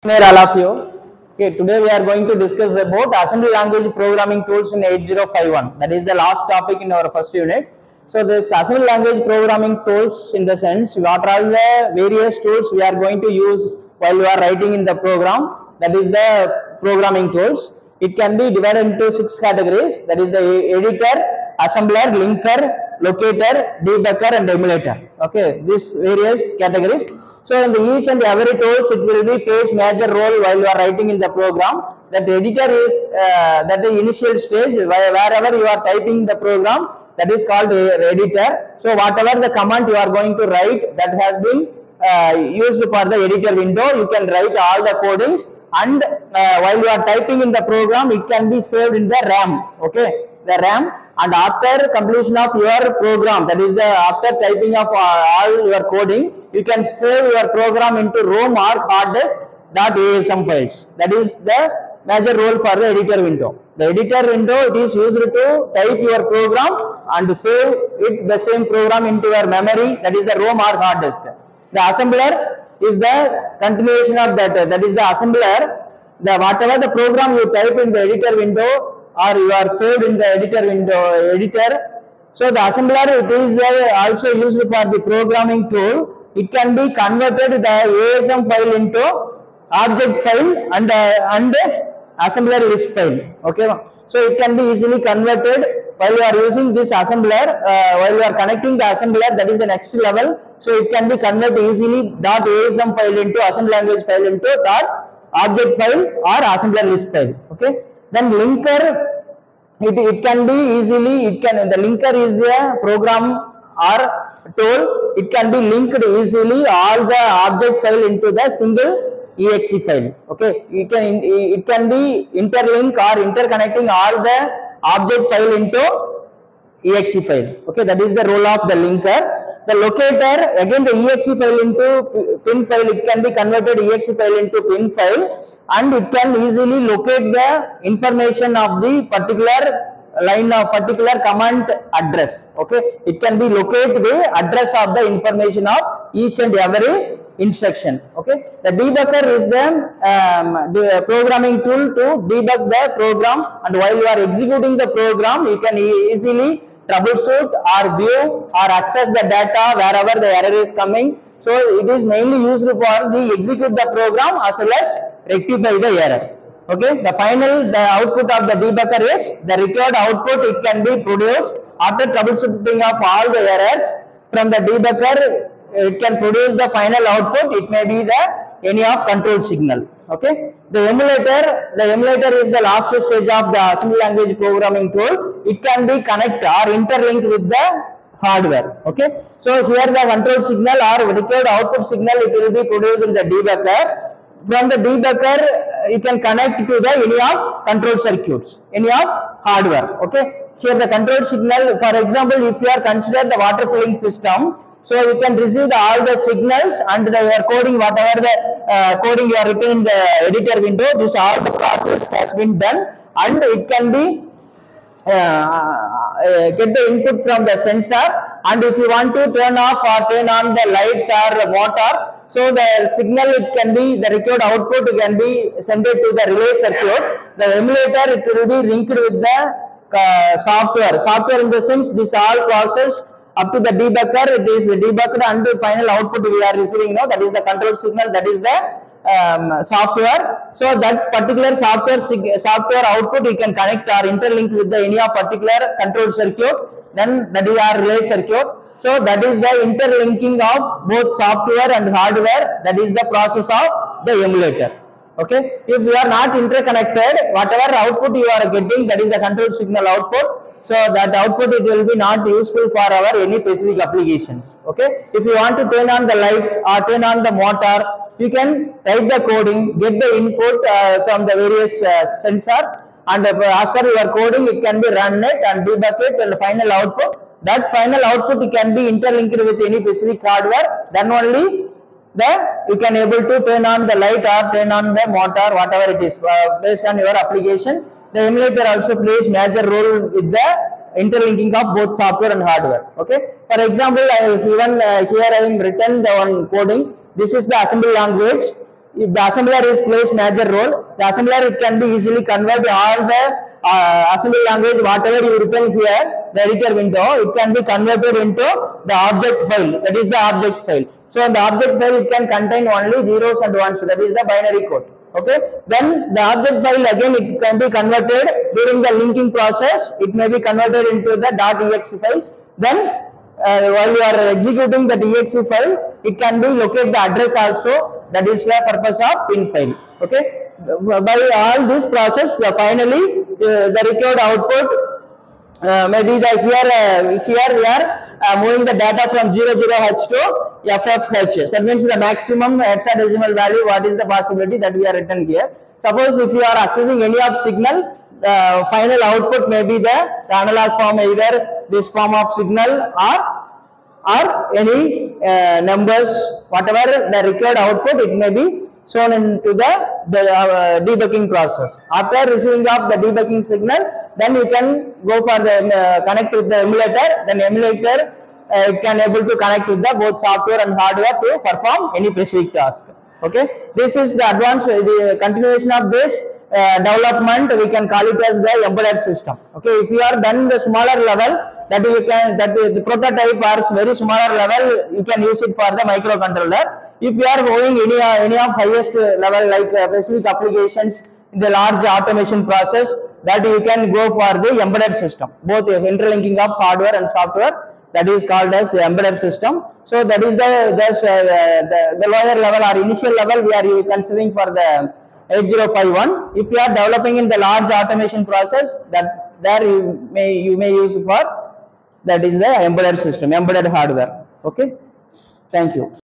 Here all of you. Okay, today we are going to discuss about assembly language programming tools in 8051. That is the last topic in our first unit. So this assembly language programming tools, in the sense, what are the various tools we are going to use while you are writing in the program. That is the programming tools. It can be divided into 6 categories. That is the editor, assembler, linker, locator, debugger, and emulator. Okay, these various categories. So in each and every tools, it will be plays major role while you are writing in the program. That editor is that the initial stage wherever you are typing the program, that is called editor. So whatever the command you are going to write, that has been used for the editor window. You can write all the codings, and while you are typing in the program, it can be saved in the RAM. Okay, the RAM. And after completion of your program, that is the after typing of all your coding, you can save your program into ROM or hard disk .asm files. That is the major role for the editor window. The editor window, it is used to type your program and save it, the same program, into your memory, that is the ROM or hard disk. The assembler is the continuation of that. That is the assembler. The whatever the program you type in the editor window, or you are saved in the editor window editor. So the assembler, it is also used for the programming tool. It can be converted the ASM file into object file and assembler list file. Okay, so it can be easily converted while you are using this assembler. While you are connecting the assembler, that is the next level. So it can be converted easily .asm file into assembly language file into .object file or assembler list file. Okay. Then linker, it can be easily, the linker is a program or tool. It can be linked easily all the object file into the single exe file. Okay, it can be interlink or interconnecting all the object file into exe file. Okay, that is the role of the linker. The locator, again the exe file into pin file, it can be converted exe file into pin file, and it can easily locate the information of the particular line of particular command address. Okay, it can be locate the address of the information of each and every instruction. Okay, the debugger is the programming tool to debug the program, and while you are executing the program, you can easily troubleshoot or view or access the data wherever the error is coming. So it is mainly used for the execute the program as well as rectify the error. Okay, the output of the debugger is the required output. It can be produced after troubleshooting of all the errors from the debugger. It can produce the final output. It may be any of control signal. Okay, the emulator is the last stage of the assembly language programming tool. It can be connect or interlinked with the hardware. Okay, so here the control signal or required output signal, it will be produced in the debugger. From the debugger, you can connect to the any of control circuits, any of hardware. Okay, here the control signal, for example, if you are consider the water cooling system, so you can receive all the signals and your coding, whatever the coding you are written in the editor window, this all the process has been done, and it can be get the input from the sensor, and if you want to turn off or turn on the lights or motor, so the signal, it can be the required output can be sent to the relay circuit. The emulator, it will be linked with the software in the sense this all process up to the debugger, it is debugged, and the final output we are receiving now, that is the control signal, that is the software. So that particular software output you can connect or interlink with the any of particular control circuit, then that is our relay circuit. So that is the interlinking of both software and hardware. That is the process of the emulator. Okay, if you are not interconnected, whatever output you are getting, that is the control signal output. So that output, it will be not useful for our any specific applications. Okay, if you want to turn on the lights or turn on the motor, you can write the coding, get the input from the various sensors, and as per your coding, it can be run it and debug it, and the final output. That final output can be interlinked with any specific hardware. Then only you can able to turn on the light or turn on the motor, whatever it is based on your application. The emulator also plays major role with the interlinking of both software and hardware. Okay. For example, here I am written the one coding. This is the assembly language. if the assembler is plays major role, the assembler it can be easily convert all the assembly language whatever you written here, the editor window, it can be converted into the object file. That is the object file. So in the object file it can contain only zeros and ones. That is the binary code. Okay. Then the object file again it can be converted during the linking process. It may be converted into the .exe file. Then while you are executing that exe file, it can be locate the address also. That is the purpose of pin file. Okay. By all this process, finally the required output maybe the here we are moving the data from 00h to FFH. That means the maximum hexadecimal value. What is the possibility that we are written here? Suppose if you are accessing any of signal, the final output may be the analog form, either this form of signal or any numbers, whatever the required output, it may be shown into the debugging process. After receiving of the debugging signal, then you can go for the connect with the emulator. Then emulator can able to connect with the both software and hardware to perform any specific task. Okay, this is the advanced the continuation of this development. We can call it as the embedded system. Okay, if you are done the smaller level, that you can the prototype or very smaller level, you can use it for the microcontroller. If you are going any of highest level like specific applications in the large automation process, that you can go for the embedded system, both interlinking of hardware and software. That is called as the embedded system. So that is the lower level or initial level we are considering for the 8051. If you are developing in the large automation process, that there you may use for that is the embedded system, embedded hardware. Okay, thank you.